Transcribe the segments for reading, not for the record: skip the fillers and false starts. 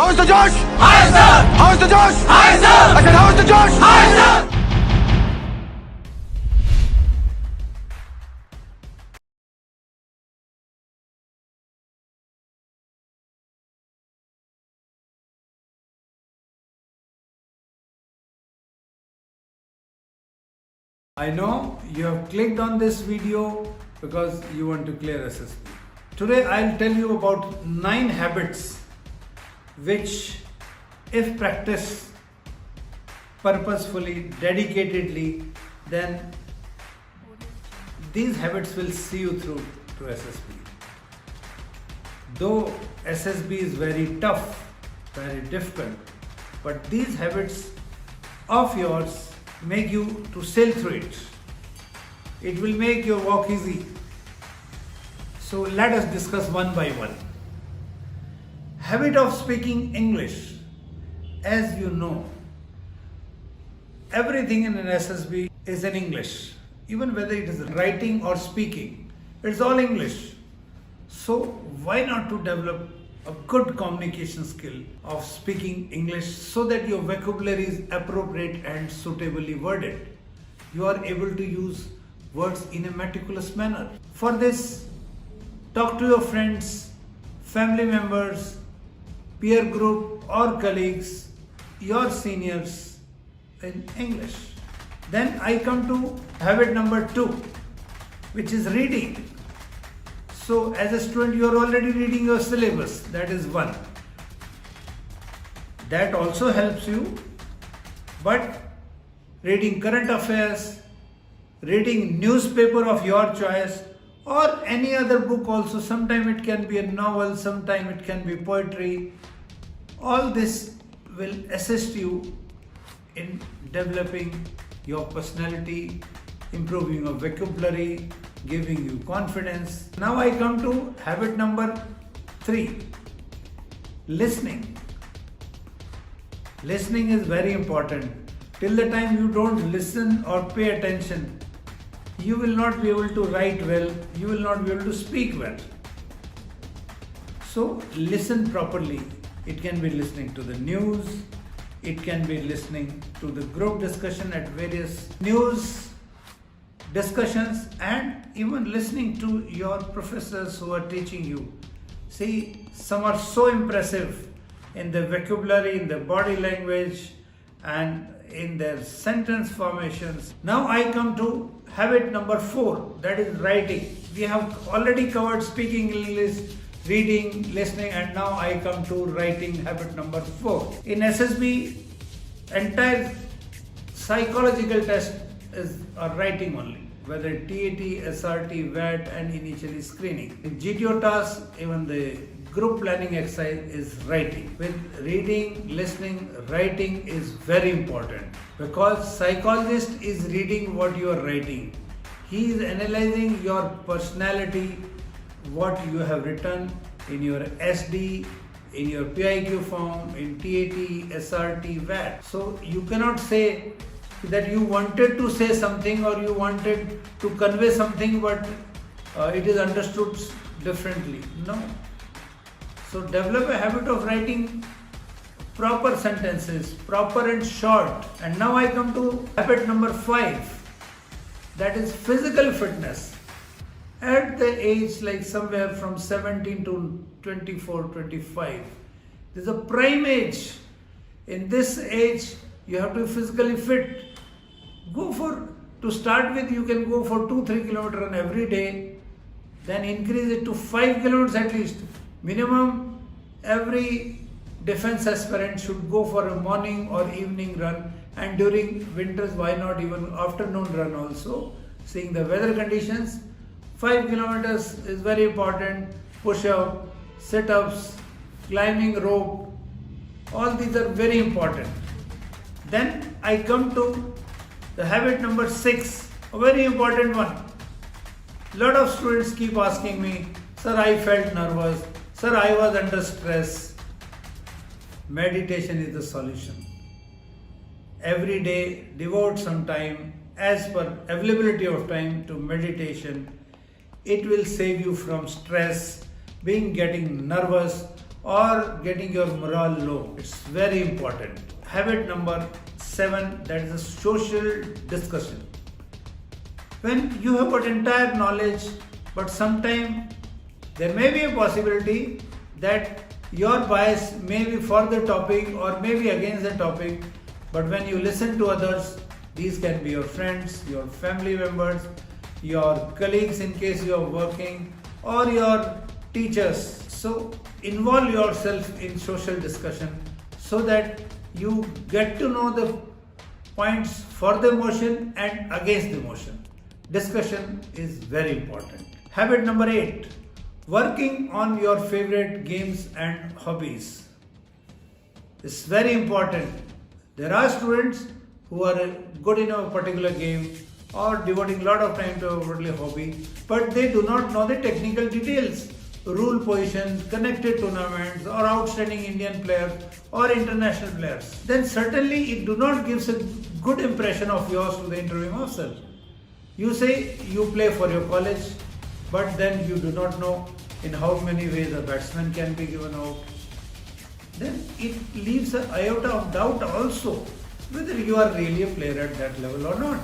How's the Josh? Hi, sir! How's the Josh? Hi, sir! I said, how's the Josh? Hi, sir! I know you have clicked on this video because you want to clear SSB. Today I'll tell you about 9 habits which, if practiced purposefully, dedicatedly, then these habits will see you through to SSB. Though SSB is very tough, very difficult, but these habits of yours make you to sail through it. It will make your walk easy. So let us discuss one by one. Habit of speaking English. As you know, everything in an SSB is in English. Even whether it is writing or speaking, it's all English. So why not to develop a good communication skill of speaking English so that your vocabulary is appropriate and suitably worded. You are able to use words in a meticulous manner. For this, talk to your friends, family members, peer group or colleagues, your seniors in English. Then I come to habit number 2, which is reading. So as a student, you are already reading your syllabus. That is one. That also helps you. But reading current affairs, reading newspaper of your choice, or any other book also. Sometimes it can be a novel, sometimes it can be poetry. All this will assist you in developing your personality, improving your vocabulary, giving you confidence. Now I come to habit number 3, listening. Listening is very important. Till the time you don't listen or pay attention, you will not be able to write well, you will not be able to speak well. So listen properly. It can be listening to the news, it can be listening to the group discussion at various news discussions, and even listening to your professors who are teaching you. See, some are so impressive in their vocabulary, in their body language, and in their sentence formations. Now I come to habit number 4, that is writing. We have already covered speaking English, reading, listening, and now I come to writing, habit number 4. In SSB, entire psychological test is writing only, whether TAT, SRT, VAT, and initially screening. In GTO task, even the group planning exercise is writing. With reading, listening, writing is very important, because psychologist is reading what you are writing. He is analyzing your personality, what you have written in your SD, in your PIQ form, in TAT, SRT, VAT. So you cannot say that you wanted to say something or you wanted to convey something, but it is understood differently. No. So develop a habit of writing proper sentences, proper and short. And now I come to habit number 5, that is physical fitness. At the age like somewhere from 17 to 24, 25, this is a prime age. In this age, you have to be physically fit. To start with, you can go for 2-3 kilometers run every day, then increase it to 5 kilometers at least. Minimum, every defense aspirant should go for a morning or evening run, and during winters, why not even afternoon run also. Seeing the weather conditions, 5 kilometers is very important. Push-up, sit-ups, climbing rope, all these are very important. Then I come to the habit number 6, a very important one. Lot of students keep asking me, sir, I felt nervous, sir, I was under stress. Meditation is the solution. Every day, devote some time as per availability of time to meditation. It will save you from stress, getting nervous, or getting your morale low. It's very important. Habit number 7, that is a social discussion. When you have got entire knowledge, but sometimes there may be a possibility that your bias may be for the topic or may be against the topic, but when you listen to others, these can be your friends, your family members, your colleagues in case you are working, or your teachers. So involve yourself in social discussion so that you get to know the points for the motion and against the motion. Discussion is very important. Habit number 8, working on your favorite games and hobbies. It's very important. There are students who are good in a particular game or devoting a lot of time to a particular hobby, but they do not know the technical details, rule positions, connected tournaments, or outstanding Indian players or international players. Then certainly it do not give a good impression of yours to the interviewing officer. You say you play for your college, but then you do not know in how many ways a batsman can be given out. Then it leaves an iota of doubt also whether you are really a player at that level or not.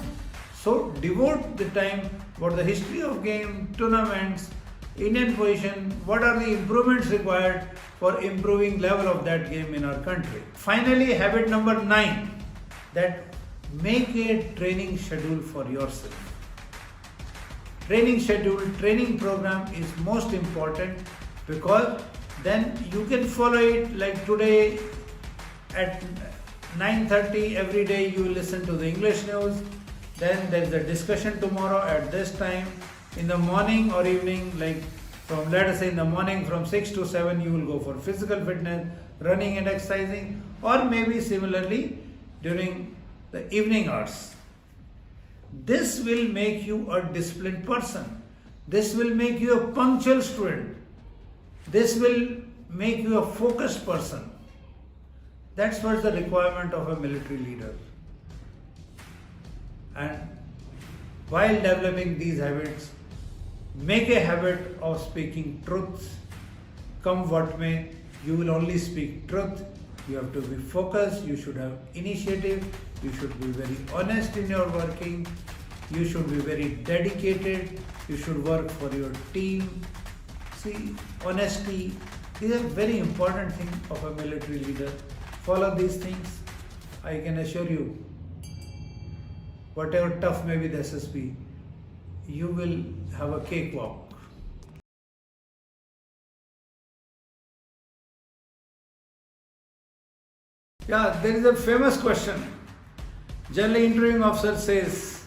So devote the time for the history of game, tournaments, Indian position, what are the improvements required for improving level of that game in our country. Finally, habit number 9, that make a training schedule for yourself. Training schedule, training program is most important, because then you can follow it. Like today at 9:30 every day you will listen to the English news, then there is a discussion tomorrow at this time. In the morning or evening, like from, let us say in the morning from 6 to 7 you will go for physical fitness, running and exercising, or maybe similarly during the evening hours. This will make you a disciplined person. This will make you a punctual student. This will make you a focused person. That's what's the requirement of a military leader. And while developing these habits, make a habit of speaking truth. Come what may, you will only speak truth. You have to be focused, you should have initiative, you should be very honest in your working, you should be very dedicated, you should work for your team. See, honesty is a very important thing of a military leader. Follow these things. I can assure you, whatever tough may be the SSB, you will have a cakewalk. Yeah, there is a famous question. Generally, interviewing officer says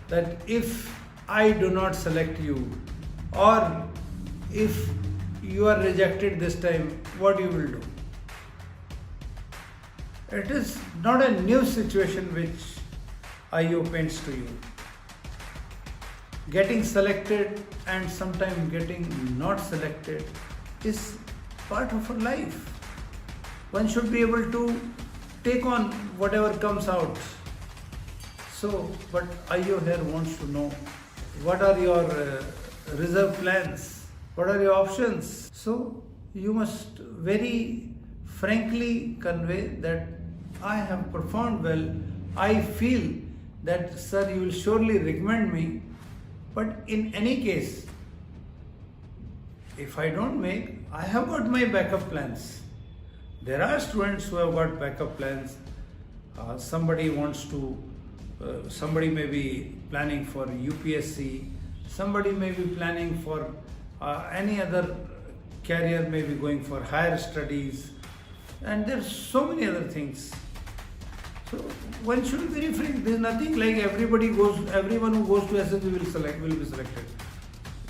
that if I do not select you, or if you are rejected this time, what you will do? It is not a new situation which IO paints to you. Getting selected and sometimes getting not selected is part of our life. One should be able to take on whatever comes out. So, but IO here wants to know, what are your reserve plans? What are your options? So, you must very frankly convey that I have performed well. I feel that, sir, you will surely recommend me. But in any case, if I don't make, I have got my backup plans. There are students who have got backup plans. Somebody may be planning for UPSC, somebody may be planning for any other career, may be going for higher studies, and there's so many other things. So one should be very frank. There's nothing like everyone who goes to SSB will be selected.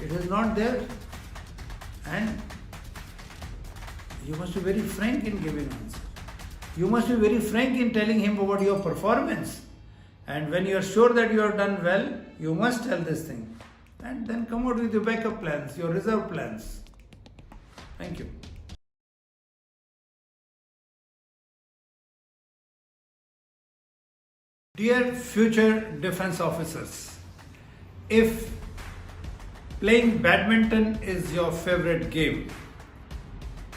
It is not there, and you must be very frank in giving answer. You must be very frank in telling him about your performance. And when you are sure that you have done well, you must tell this thing. And then come out with your backup plans, your reserve plans. Thank you. Dear future defense officers, if playing badminton is your favorite game,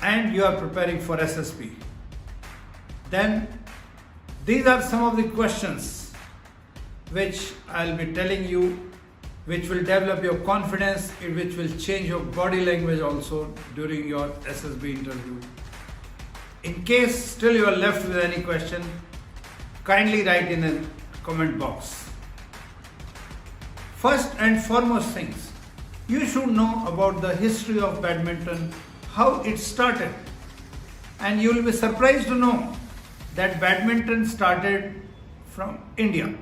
and you are preparing for SSB, then these are some of the questions which I'll be telling you, which will develop your confidence, which will change your body language also during your SSB interview. In case still you are left with any question, kindly write in a comment box. First and foremost things, you should know about the history of badminton, how it started. And you will be surprised to know that badminton started from India.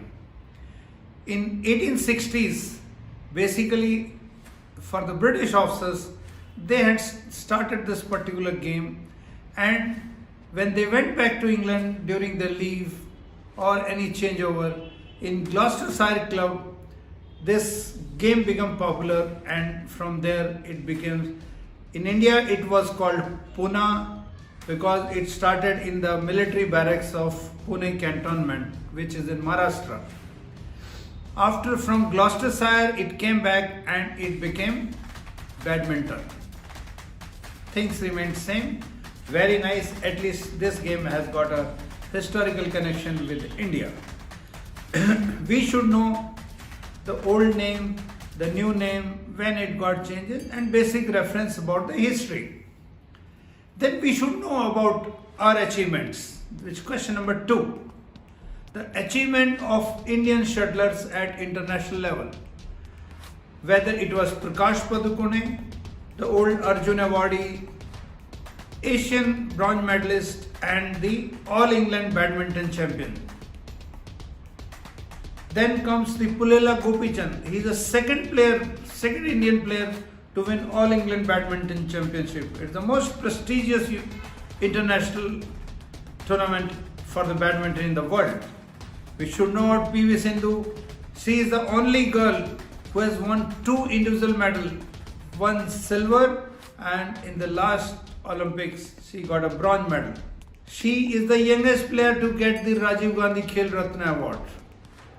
In 1860s, basically for the British officers, they had started this particular game, and when they went back to England during their leave or any changeover, in Gloucestershire Club, this game became popular, and from there it became, in India it was called Pune because it started in the military barracks of Pune cantonment, which is in Maharashtra. After from Gloucestershire it came back and it became badminton. Things remained same. Very nice, at least this game has got a historical connection with India. We should know the old name, the new name, when it got changes, and basic reference about the history. Then we should know about our achievements, which question number 2. The achievement of Indian shuttlers at international level. Whether it was Prakash Padukone, the old Arjun awardee, Asian bronze medalist, and the All England badminton champion. Then comes the Pulela Gopichand. He is the second Indian player to win All England badminton championship. It's the most prestigious international tournament for the badminton in the world. We should know about PV Sindhu. She is the only girl who has won 2 individual medals, 1 silver, and in the last Olympics she got a bronze medal. She is the youngest player to get the Rajiv Gandhi Khel Ratna award.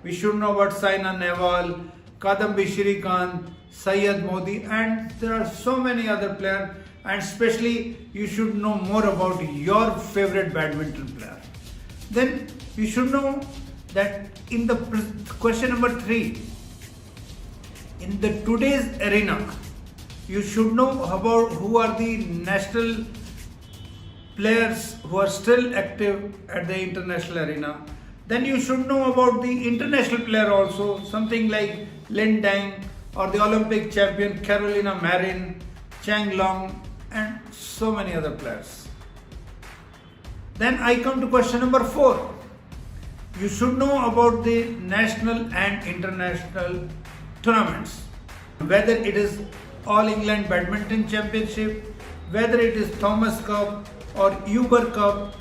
We should know about Saina Nehwal, Kadambi Shrikant, Syed Modi, and there are so many other players, and especially you should know more about your favorite badminton player. Then you should know that in the question number 3, in the today's arena, you should know about who are the national players who are still active at the international arena. Then you should know about the international player also, something like Lin Deng or the Olympic champion Carolina Marin, Chang Long, and so many other players. Then I come to question number 4. You should know about the national and international tournaments, whether it is All England Badminton Championship, whether it is Thomas Cup or Uber Cup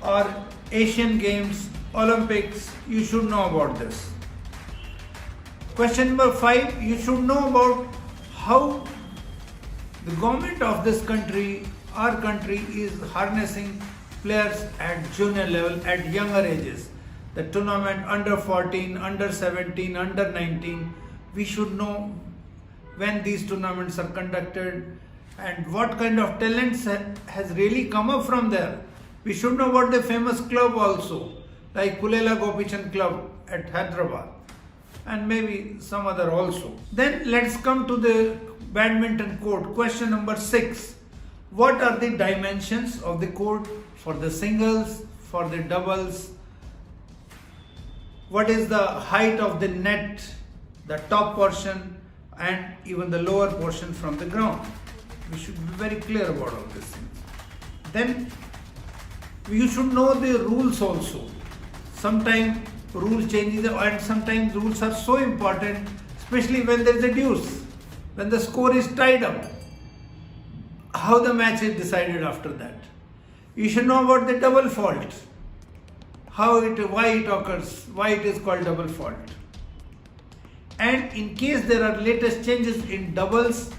or Asian Games, Olympics. You should know about this. Question number 5, you should know about how the government of this country, our country, is harnessing players at junior level at younger ages. The tournament under 14, under 17, under 19, we should know when these tournaments are conducted and what kind of talents has really come up from there. We should know about the famous club also, like Pulela Gopichand Club at Hyderabad, and maybe some other also. Then let's come to the badminton court. Question number 6. What are the dimensions of the court for the singles, for the doubles? What is the height of the net, the top portion, and even the lower portion from the ground? We should be very clear about all these things. Then you should know the rules also. Sometimes rule changes and sometimes rules are so important, especially when there is a deuce, when the score is tied up, how the match is decided after that. You should know about the double fault, why it occurs, why it is called double fault. And in case there are latest changes in doubles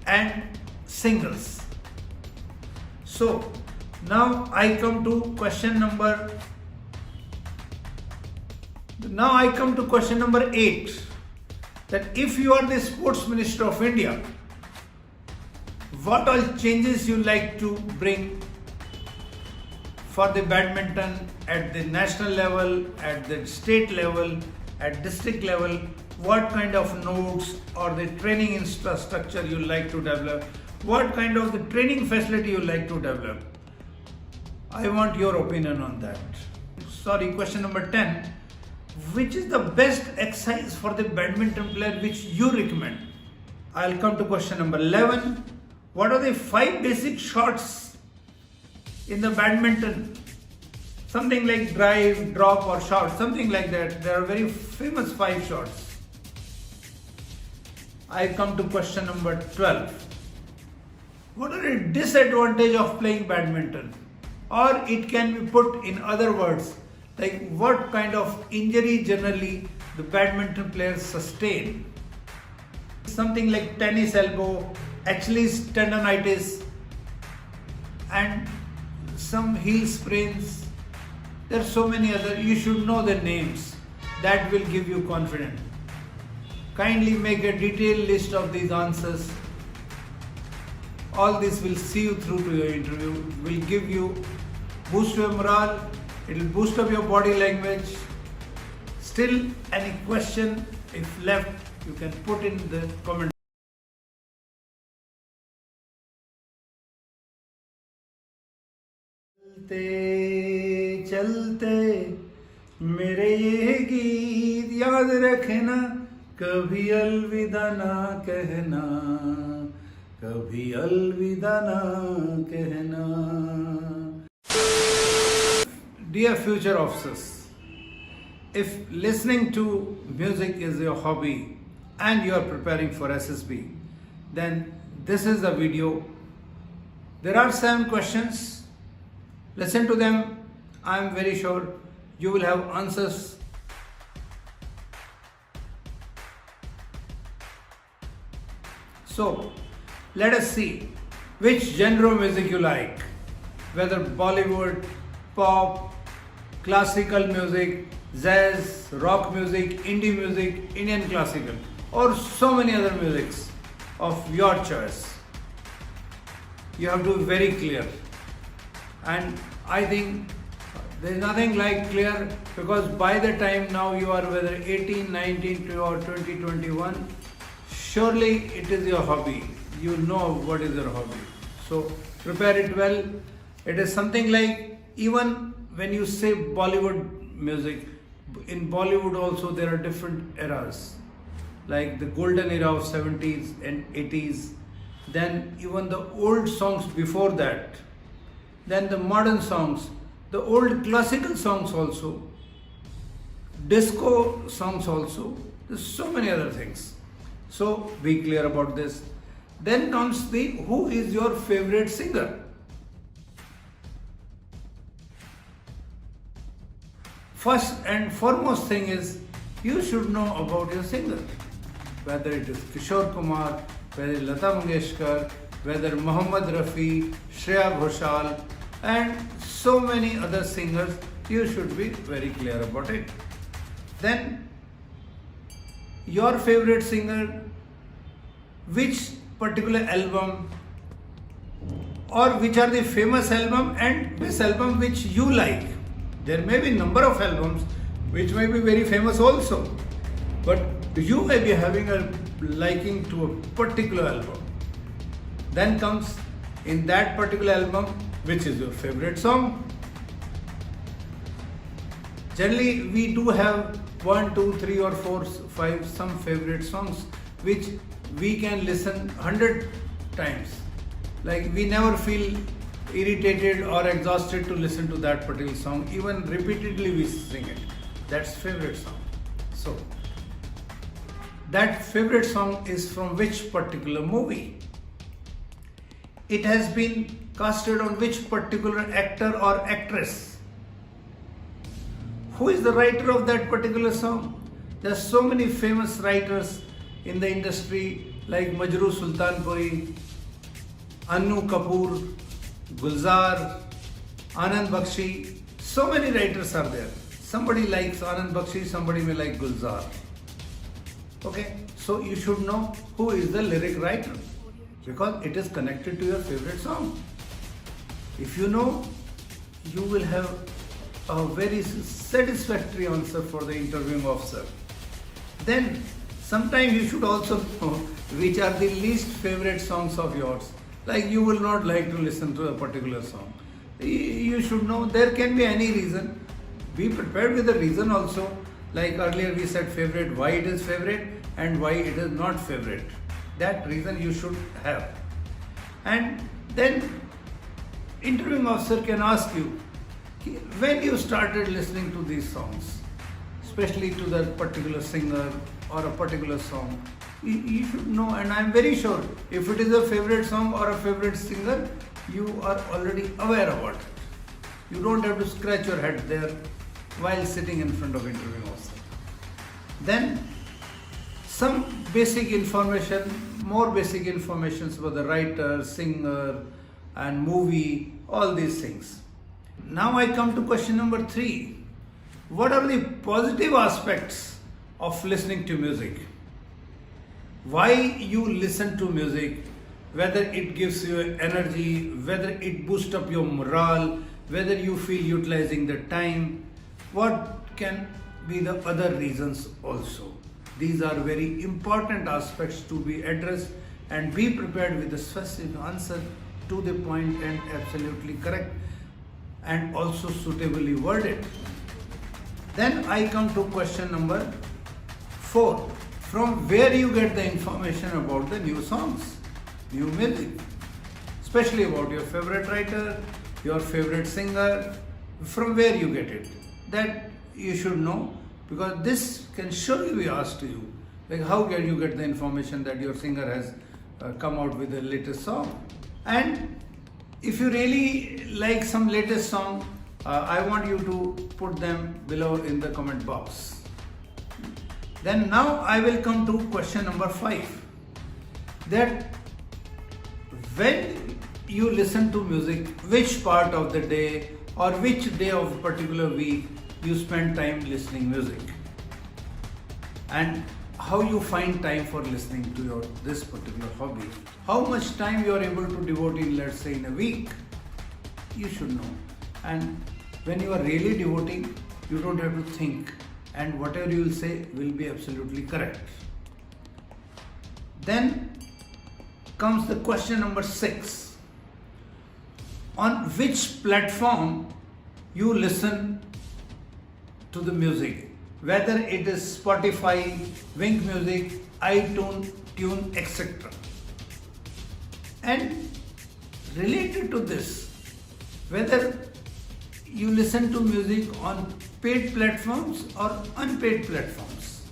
and singles. So now I come to question number 8, that if you are the Sports Minister of India, what all changes you like to bring for the badminton at the national level, at the state level, at district level, what kind of notes or the training infrastructure you like to develop, what kind of the training facility you like to develop. I want your opinion on that. Sorry, question number 10. Which is the best exercise for the badminton player which you recommend? I'll come to question number 11. What are the 5 basic shots in the badminton? Something like drive, drop or shot, something like that. There are very famous 5 shots. I come to question number 12. What are the disadvantages of playing badminton? Or it can be put in other words, like what kind of injury generally the badminton players sustain. Something like tennis elbow, Achilles tendonitis and some heel sprains. There are so many other, you should know the names. That will give you confidence. Kindly make a detailed list of these answers. All this will see you through to your interview, will give you boost your morale, it will boost up your body language. Still any question if left, you can put in the comment. चलते चलते मेरे ये गीत याद रखना, कभी अलविदा ना कहना, कभी अलविदा ना कहना. Dear future officers, if listening to music is your hobby and you are preparing for SSB, then this is the video. There are 7 questions. Listen to them. I am very sure you will have answers. So, let us see which genre of music you like, whether Bollywood, pop, classical music, jazz, rock music, indie music, Indian classical, or so many other musics of your choice. You have to be very clear. And I think there is nothing like clear, because by the time now you are whether 18, 19 or 20, 21, surely it is your hobby. You know what is your hobby. So prepare it well. It is something like, even when you say Bollywood music, in Bollywood also there are different eras, like the golden era of 70s and 80s, then even the old songs before that, then the modern songs, the old classical songs also, disco songs also, there's so many other things. So be clear about this. Then comes the who is your favorite singer? First and foremost thing is, you should know about your singer, whether it is Kishore Kumar, whether it is Lata Mangeshkar, whether Mohammed Rafi, Shreya Ghoshal, and so many other singers. You should be very clear about it. Then your favorite singer, which particular album, or which are the famous album and this album which you like. There may be number of albums which may be very famous also, but you may be having a liking to a particular album. Then comes in that particular album, which is your favorite song. Generally we do have 1, 2, 3 or 4, 5 some favorite songs which we can listen 100 times. Like we never feel irritated or exhausted to listen to that particular song. Even repeatedly we sing it. That's favorite song. So that favorite song is from which particular movie? It has been casted on which particular actor or actress? Who is the writer of that particular song? There are so many famous writers in the industry like Majrooh Sultanpuri, Annu Kapoor, Gulzar, Anand Bakshi. So many writers are there. Somebody likes Anand Bakshi, somebody may like Gulzar. Okay, so you should know who is the lyric writer. because it is connected to your favorite song. If you know, you will have a very satisfactory answer for the interviewing officer. Then sometimes you should also know which are the least favorite songs of yours. Like you will not like to listen to a particular song. You should know there can be any reason. Be prepared with the reason also. Like earlier we said favorite, why it is favorite and why it is not favorite. That reason you should have. And then interviewing officer can ask you, when you started listening to these songs, especially to that particular singer or a particular song, you should know, and I am very sure if it is a favorite song or a favorite singer, you are already aware about it. You don't have to scratch your head there while sitting in front of interviewing officer. Then some basic information, more basic informations about the writer, singer and movie, all these things. Now I come to question number 3. What are the positive aspects of listening to music? Why you listen to music, whether it gives you energy, whether it boosts up your morale, whether you feel utilizing the time, what can be the other reasons also. These are very important aspects to be addressed, and be prepared with a specific answer to the point and absolutely correct and also suitably worded. Then I come to question number 4. From where you get the information about the new songs, new music, especially about your favorite writer, your favorite singer, from where you get it. That you should know, because this can surely be asked to you. Like how can you get the information that your singer has come out with the latest song? And if you really like some latest song, I want you to put them below in the comment box. Then now I will come to question number 5. That when you listen to music, which part of the day or which day of a particular week you spend time listening music, and how you find time for listening to this particular hobby, how much time you are able to devote in, let's say, in a week, you should know. And when you are really devoting, you don't have to think, and whatever you will say will be absolutely correct. Then comes the question number 6. On which platform you listen to the music, whether it is Spotify, Wink Music, iTunes, Tune, etc. And related to this, whether you listen to music on paid platforms or unpaid platforms.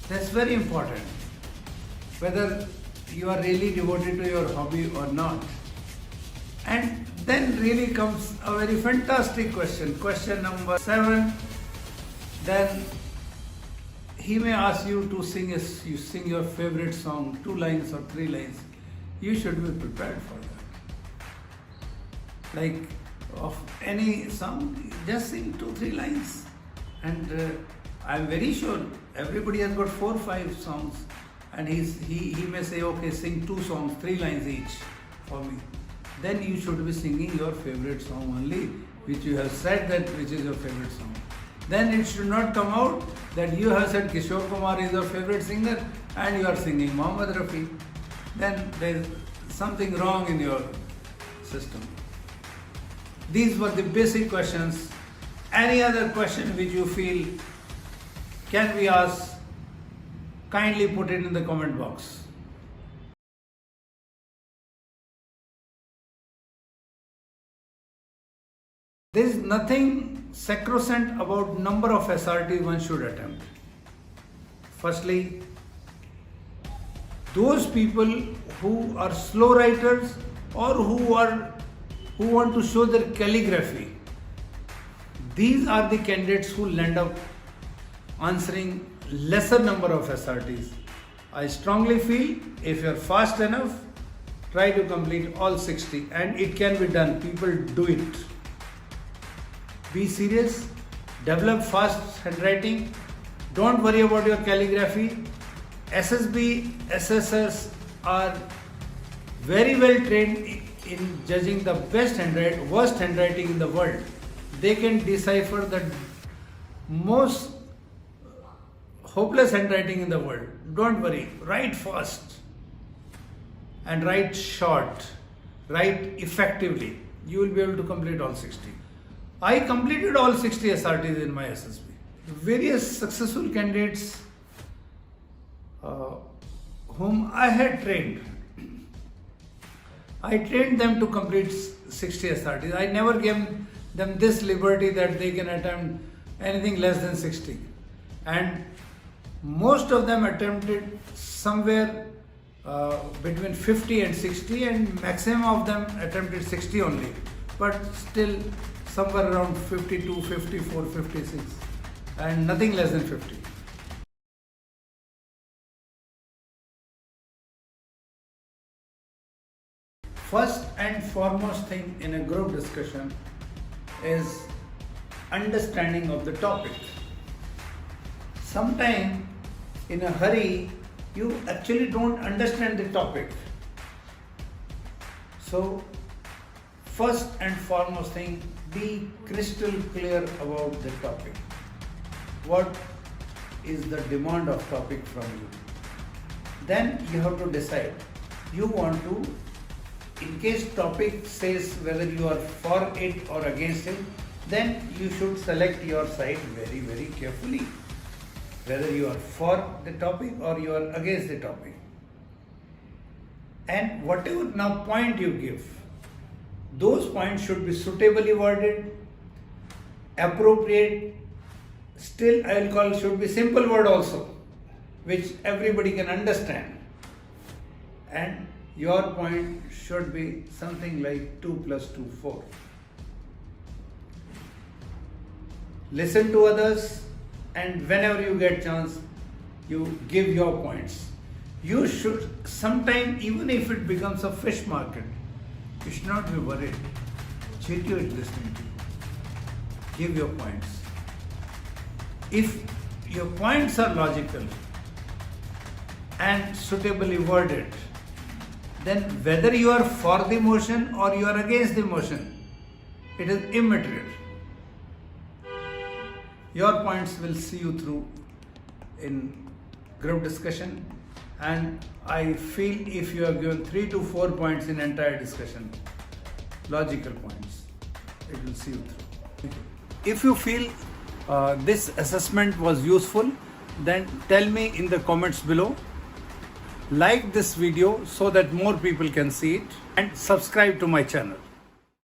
That's very important. Whether you are really devoted to your hobby or not. And then really comes a very fantastic question. Question number 7. Then he may ask you to sing your favorite song, 2 lines or 3 lines. You should be prepared for that. Like of any song, just sing 2-3 lines. And I'm very sure everybody has got 4-5 songs, and he may say, okay, sing 2 songs, 3 lines each for me. Then you should be singing your favorite song only, which you have said that which is your favorite song. Then it should not come out that you have said Kishore Kumar is your favorite singer and you are singing Mohammed Rafi. Then there is something wrong in your system. These were the basic questions. Any other question which you feel can be asked, kindly put it in the comment box. There is nothing sacrosanct about number of SRTs one should attempt. Firstly, those people who are slow writers or who want to show their calligraphy, these are the candidates who land up answering lesser number of SRTs. I strongly feel if you are fast enough, try to complete all 60, and it can be done. People do it. Be serious, develop fast handwriting, don't worry about your calligraphy, SSB, SSS are very well trained in judging the worst handwriting in the world. They can decipher the most hopeless handwriting in the world. Don't worry, write fast and write short, write effectively. You will be able to complete all 60. I completed all 60 SRTs in my SSB. Various successful candidates whom I had trained, I trained them to complete 60 SRTs. I never gave them this liberty that they can attempt anything less than 60. And most of them attempted somewhere between 50 and 60, and maximum of them attempted 60 only, but still somewhere around 52, 54, 56, and nothing less than 50. First and foremost thing in a group discussion is understanding of the topic. Sometimes in a hurry you actually don't understand the topic. So first and foremost thing, be crystal clear about the topic. What is the demand of topic from you? Then you have to decide. You want to, in case topic says whether you are for it or against it, then you should select your side very, very carefully. Whether you are for the topic or you are against the topic. And whatever now point you give, those points should be suitably worded, appropriate, still I will call should be simple word also, which everybody can understand. And your point should be something like 2 + 2 = 4. Listen to others, and whenever you get chance, you give your points. You should, sometime even if it becomes a fish market, you should not be worried. GTO is listening to you. Give your points. If your points are logical and suitably worded, then whether you are for the motion or you are against the motion, it is immaterial. Your points will see you through in group discussion, and I feel if you have given 3 to 4 points in entire discussion, logical points, it will see you through. If you feel this assessment was useful, then tell me in the comments below. Like this video so that more people can see it, and subscribe to my channel.